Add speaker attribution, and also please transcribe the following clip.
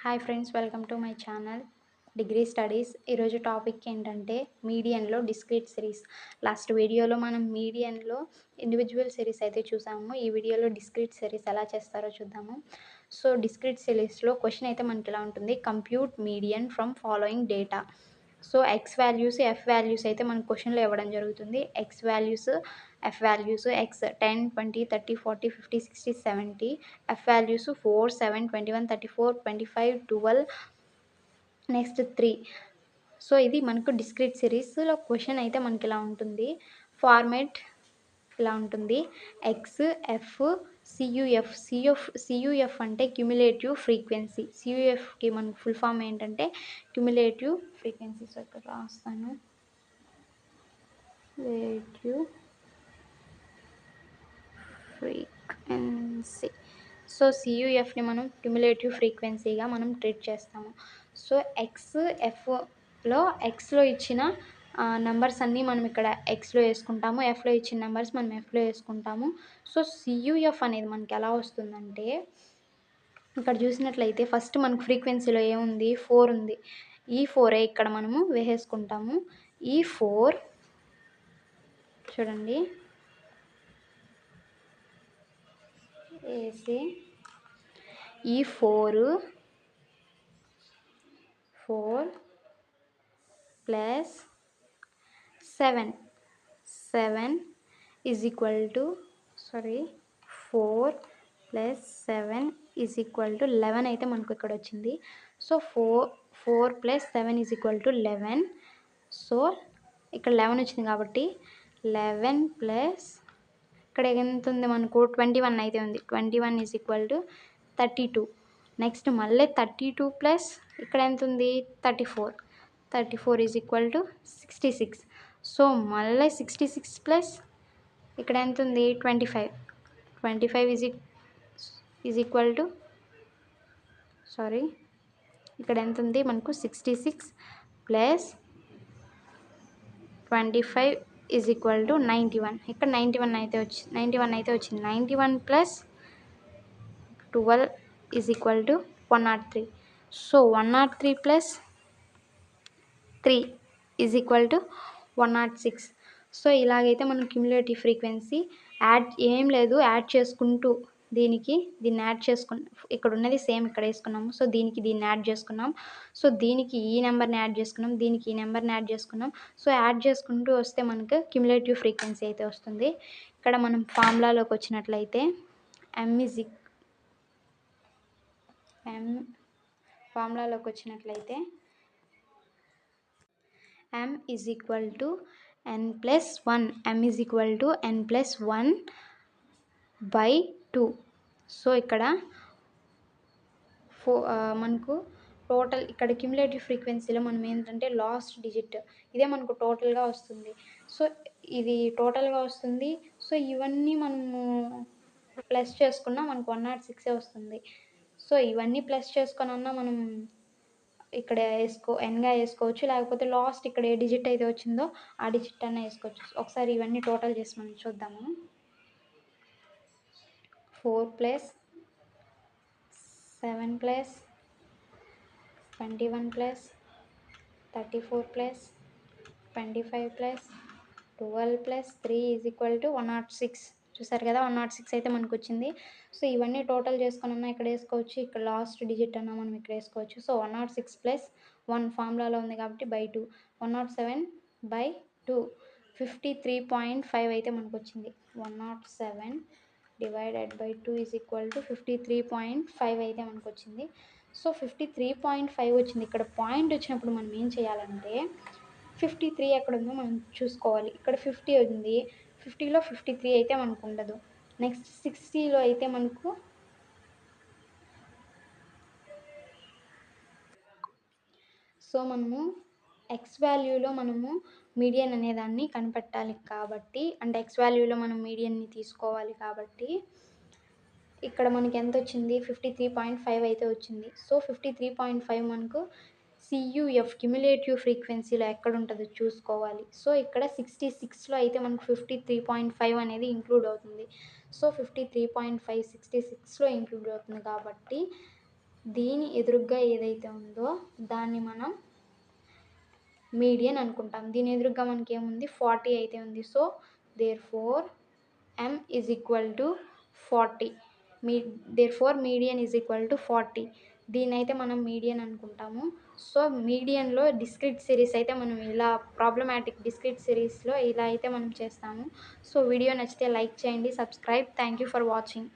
Speaker 1: Hi friends, welcome to my channel degree studies. ఈరోజు topic ఏంటంటే మీడియన్లో discrete series. Last వీడియోలో మనం మీడియన్లో ఇండివిజువల్ సిరీస్ అయితే చూసాము. ఈ వీడియోలో డిస్క్రీట్ సిరీస్ ఎలా చేస్తారో చూద్దాము. సో డిస్క్రీట్ సిరీస్లో క్వశ్చన్ అయితే మనకి ఇలా ఉంటుంది: compute median from following data. So X values, F values అయితే మనకు క్వశ్చన్లో ఇవ్వడం జరుగుతుంది. X values, F values, X 10, 20, 30, 40, 50, 60, 70. F values 4, 7, 21, 34, 25, 12, next 3. So ఇది మనకు డిస్క్రీట్ సిరీస్లో క్వశ్చన్ అయితే మనకి ఇలా ఉంటుంది. ఫార్మేట్ ఇలా ఉంటుంది: ఎక్స్, ఎఫ్, సియుఎఫ్. సియుఎఫ్ అంటే క్యుములేటివ్ ఫ్రీక్వెన్సీ. సియుఎఫ్కి మనకు ఫుల్ ఫామ్ ఏంటంటే క్యుములేటివ్ ఫ్రీక్వెన్సీ. సో ఇక్కడ రాస్తాను, క్యుములేటివ్ ఫ్రీక్వెన్సీ. సో సియుఎఫ్ని మనం క్యుములేటివ్ ఫ్రీక్వెన్సీగా మనం ట్రీట్ చేస్తాము. సో ఎక్స్లో ఇచ్చిన నెంబర్స్ అన్నీ మనం ఇక్కడ ఎక్స్లో వేసుకుంటాము, ఎఫ్లో ఇచ్చిన నెంబర్స్ మనం ఎఫ్లో వేసుకుంటాము. సో సియుఎఫ్ అనేది మనకి ఎలా వస్తుందంటే, ఇక్కడ చూసినట్లయితే ఫస్ట్ మనకు ఫ్రీక్వెన్సీలో ఏముంది, 4 ఉంది. ఈ 4 ఇక్కడ మనము వేసేసుకుంటాము. ఈ 4 చూడండి వేసి, ఈ 4 plus 7 is equal to 4 plus 7 is equal to 11 అయితే మనకు ఇక్కడ వచ్చింది. So 4 plus 7 is equal to 11. So ఇక్కడ 11 వచ్చింది కాబట్టి 11 ప్లస్ ఇక్కడ ఎంత ఉంది మనకు 21 అయితే ఉంది. 21 ఈజ్ ఈక్వల్ టు 32. నెక్స్ట్ మళ్ళీ 32 ప్లస్ ఇక్కడ ఎంత ఉంది 34 ఈజ్ ఈక్వల్ టు 66. సో మళ్ళీ 66 ప్లస్ ఇక్కడ ఎంత ఉంది 25 ఈజ్ ఈక్వల్ టు ఇక్కడ ఎంత ఉంది మనకు 66 ప్లస్ 25 ఈజ్ ఈక్వల్ టు 91. ఇక్కడ 91 అయితే వచ్చింది. 91 plus 12 is equal to 103. So 103 plus 3 is equal to 106. So ఇలాగైతే మనం క్యుములేటివ్ ఫ్రీక్వెన్సీ ఏం లేదు, యాడ్ చేసుకుంటూ దీన్ని యాడ్ చేసుకున్నాం. ఇక్కడ ఉన్నది సేమ్ ఇక్కడ వేసుకున్నాము. సో దీన్ని యాడ్ చేసుకున్నాం. సో దీనికి ఈ నెంబర్ని యాడ్ చేసుకున్నాం, దీనికి ఈ నెంబర్ని యాడ్ చేసుకున్నాం. సో యాడ్ చేసుకుంటూ వస్తే మనకు క్యుములేటివ్ ఫ్రీక్వెన్సీ అయితే వస్తుంది. ఇక్కడ మనం ఫార్ములాలోకి వచ్చినట్లయితే m is equal to n plus 1. m is equal to n plus 1 by 2. So ఇక్కడ మనకు టోటల్ ఇక్కడ క్యుములేటివ్ ఫ్రీక్వెన్సీలో మనం ఏంటంటే లాస్ట్ డిజిట్ ఇదే మనకు టోటల్గా వస్తుంది. సో ఇది టోటల్గా వస్తుంది. సో ఇవన్నీ మనము ప్లస్ చేసుకున్నా మనకు 106 వస్తుంది. సో ఇవన్నీ ప్లస్ చేసుకున్నా మనం ఇక్కడ ఎన్గా వేసుకోవచ్చు, లేకపోతే లాస్ట్ ఇక్కడ ఏ డిజిట్ అయితే వచ్చిందో ఆ డిజిట్ అన్న వేసుకోవచ్చు. ఒకసారి ఇవన్నీ టోటల్ చేసి మనం చూద్దాము. 4 plus 7 plus 21 plus 34 plus 25 plus 12 plus 3 is equal to 106. చూసారు కదా, 106 అయితే మనకు వచ్చింది. సో ఇవన్నీ టోటల్ చేసుకున్నా ఇక్కడ వేసుకోవచ్చు, ఇక్కడ లాస్ట్ డిజిట్ అన్నా మనం ఇక్కడ వేసుకోవచ్చు. సో 106 ప్లస్ 1 ఫార్ములాలో ఉంది కాబట్టి బై 2, 107 బై 2, 53.5 అయితే మనకు వచ్చింది. 107 divided by 2 is equal to 53.5 అయితే మనకు వచ్చింది. సో 53.5 వచ్చింది. ఇక్కడ పాయింట్ వచ్చినప్పుడు మనం ఏం చేయాలంటే 53 ఎక్కడ ఉందో మనం చూసుకోవాలి. ఇక్కడ 50 ఉంది, 50లో 53 అయితే మనకు ఉండదు. నెక్స్ట్ 60లో అయితే మనకు సో మనము ఎక్స్ వాల్యూలో మనము మీడియన్ అనేదాన్ని కనిపెట్టాలి కాబట్టి, అంటే ఎక్స్ వాల్యూలో మనం మీడియన్ని తీసుకోవాలి కాబట్టి ఇక్కడ మనకి ఎంత వచ్చింది 53.5 అయితే వచ్చింది. సో 53.5 మనకు సియుఎఫ్ క్యుములేటివ్ ఫ్రీక్వెన్సీలో ఎక్కడ ఉంటుందో చూసుకోవాలి. సో ఇక్కడ 66లో అయితే మనకు 53.5 అనేది ఇంక్లూడ్ అవుతుంది. సో 53.5 66లో ఇంక్లూడ్ అవుతుంది కాబట్టి దీని ఎదురుగ్గా ఏదైతే ఉందో దాన్ని మనం మీడియన్ అనుకుంటాం. దీని ఎదురుగ్గా మనకేముంది 40 అయితే ఉంది. So, therefore m is equal to 40. Me therefore median is equal to 40. దీన్నైతే మనం మీడియన్ అనుకుంటాము. సో, మీడియన్‌లో డిస్క్రీట్ సిరీస్ అయితే మనం ఇలా ప్రాబ్లమాటిక్ డిస్క్రీట్ సిరీస్‌లో ఇలా అయితే మనం చేస్తాము. సో, వీడియో నచ్చితే లైక్ చేయండి. Subscribe. Thank you for watching.